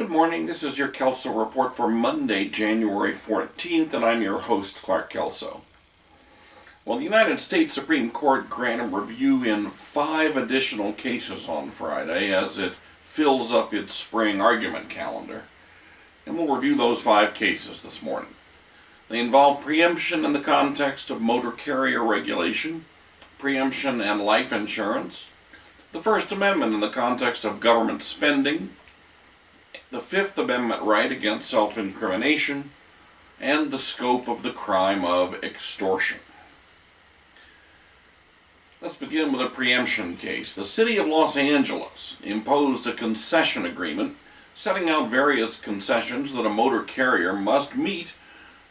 Good morning, this is your Kelso Report for Monday, January 14th, and I'm your host, Clark Kelso. Well, the United States Supreme Court granted review in 5 additional cases on Friday as it fills up its spring argument calendar. And we'll review those 5 cases this morning. They involve preemption in the context of motor carrier regulation, preemption and life insurance, the First Amendment in the context of government spending, the Fifth Amendment right against self-incrimination, and the scope of the crime of extortion. Let's begin with a preemption case. The City of Los Angeles imposed a concession agreement setting out various concessions that a motor carrier must meet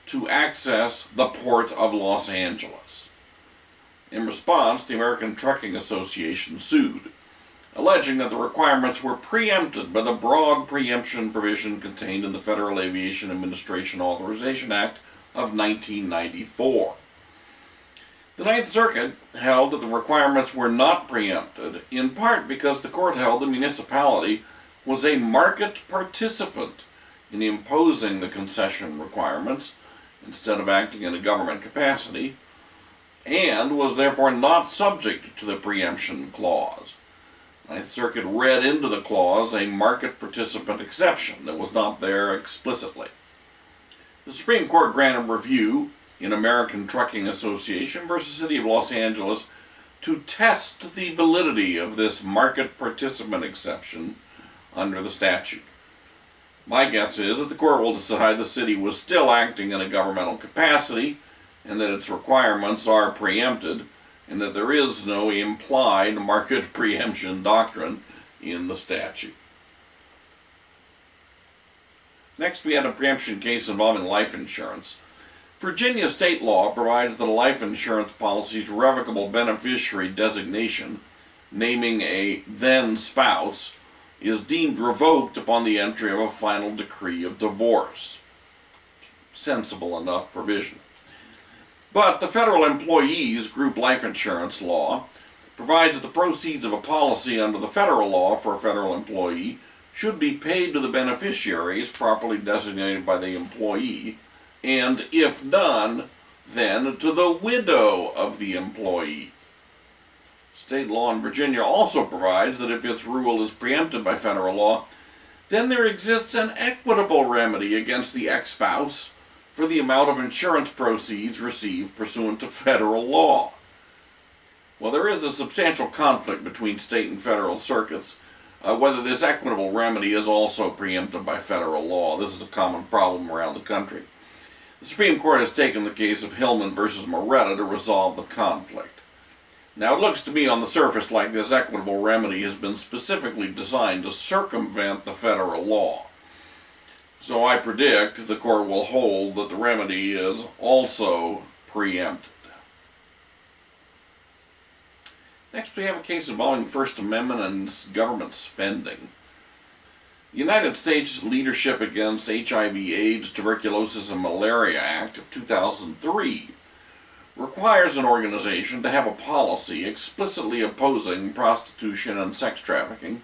to access the Port of Los Angeles. In response, the American Trucking Association sued, alleging that the requirements were preempted by the broad preemption provision contained in the Federal Aviation Administration Authorization Act of 1994. The Ninth Circuit held that the requirements were not preempted, in part because the court held the municipality was a market participant in imposing the concession requirements instead of acting in a government capacity, and was therefore not subject to the preemption clause. The Ninth Circuit read into the clause a market participant exception that was not there explicitly. The Supreme Court granted review in American Trucking Association versus City of Los Angeles to test the validity of this market participant exception under the statute. My guess is that the court will decide the city was still acting in a governmental capacity and that its requirements are preempted, and that there is no implied market preemption doctrine in the statute. Next, we had a preemption case involving life insurance. Virginia state law provides that a life insurance policy's revocable beneficiary designation, naming a then spouse, is deemed revoked upon the entry of a final decree of divorce. Sensible enough provision. But the federal employees group life insurance law provides that the proceeds of a policy under the federal law for a federal employee should be paid to the beneficiaries properly designated by the employee, and if none, then to the widow of the employee. State law in Virginia also provides that if its rule is preempted by federal law, then there exists an equitable remedy against the ex-spouse for the amount of insurance proceeds received pursuant to federal law. Well, there is a substantial conflict between state and federal circuits whether this equitable remedy is also preempted by federal law. This is a common problem around the country. The Supreme Court has taken the case of Hillman versus Moretta to resolve the conflict. Now, it looks to me on the surface like this equitable remedy has been specifically designed to circumvent the federal law. So I predict the court will hold that the remedy is also preempted. Next, we have a case involving First Amendment and government spending. The United States Leadership Against HIV/AIDS, Tuberculosis, and Malaria Act of 2003 requires an organization to have a policy explicitly opposing prostitution and sex trafficking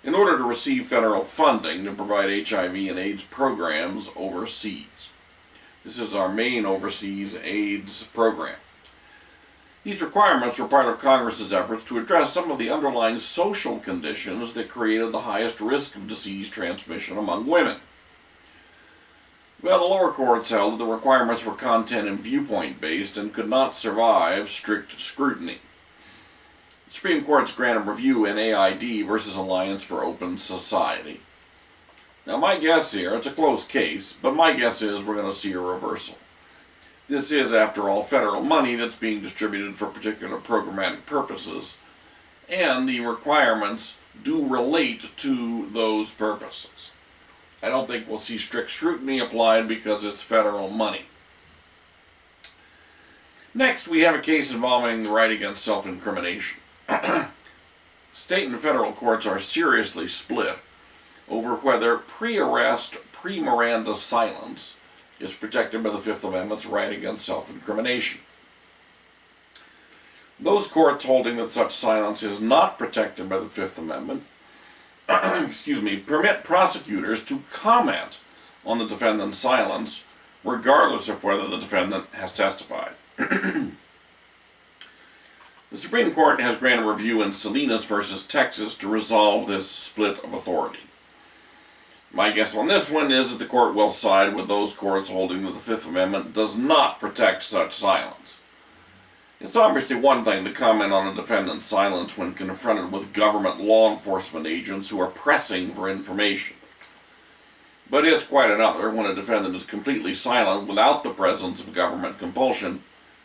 in order to receive federal funding to provide HIV and AIDS programs overseas. This is our main overseas AIDS program. These requirements were part of Congress's efforts to address some of the underlying social conditions that created the highest risk of disease transmission among women. Well, the lower courts held that the requirements were content and viewpoint-based and could not survive strict scrutiny. The Supreme Court's granted review in AID versus Alliance for Open Society. Now, my guess here, it's a close case, but my guess is we're going to see a reversal. This is, after all, federal money that's being distributed for particular programmatic purposes, and the requirements do relate to those purposes. I don't think we'll see strict scrutiny applied because it's federal money. Next, we have a case involving the right against self-incrimination. State and federal courts are seriously split over whether pre-arrest, pre-Miranda silence is protected by the Fifth Amendment's right against self-incrimination. Those courts holding that such silence is not protected by the Fifth Amendment permit prosecutors to comment on the defendant's silence, regardless of whether the defendant has testified. The Supreme Court has granted review in Salinas versus Texas to resolve this split of authority. My guess on this one is that the court will side with those courts holding that the Fifth Amendment does not protect such silence. It's obviously one thing to comment on a defendant's silence when confronted with government law enforcement agents who are pressing for information. But it's quite another when a defendant is completely silent without the presence of government compulsion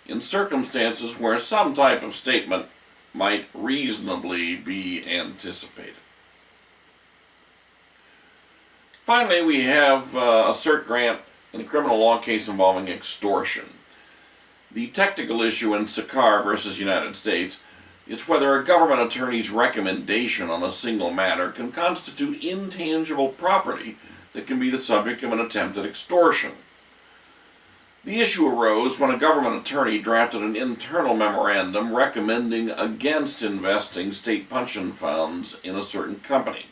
in circumstances where some type of statement might reasonably be anticipated. Finally, we have a cert grant in a criminal law case involving extortion. The technical issue in Sakar versus United States is whether a government attorney's recommendation on a single matter can constitute intangible property that can be the subject of an attempted extortion. The issue arose when a government attorney drafted an internal memorandum recommending against investing state pension funds in a certain company.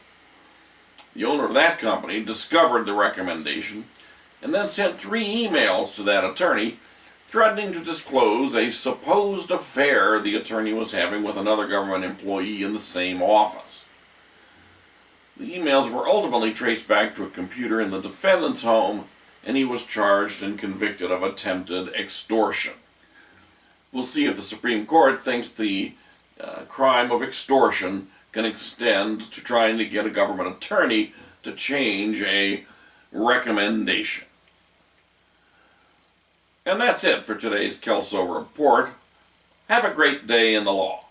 The owner of that company discovered the recommendation and then sent 3 emails to that attorney threatening to disclose a supposed affair the attorney was having with another government employee in the same office. The emails were ultimately traced back to a computer in the defendant's home, and he was charged and convicted of attempted extortion. We'll see if the Supreme Court thinks the crime of extortion can extend to trying to get a government attorney to change a recommendation. And that's it for today's Kelso Report. Have a great day in the law.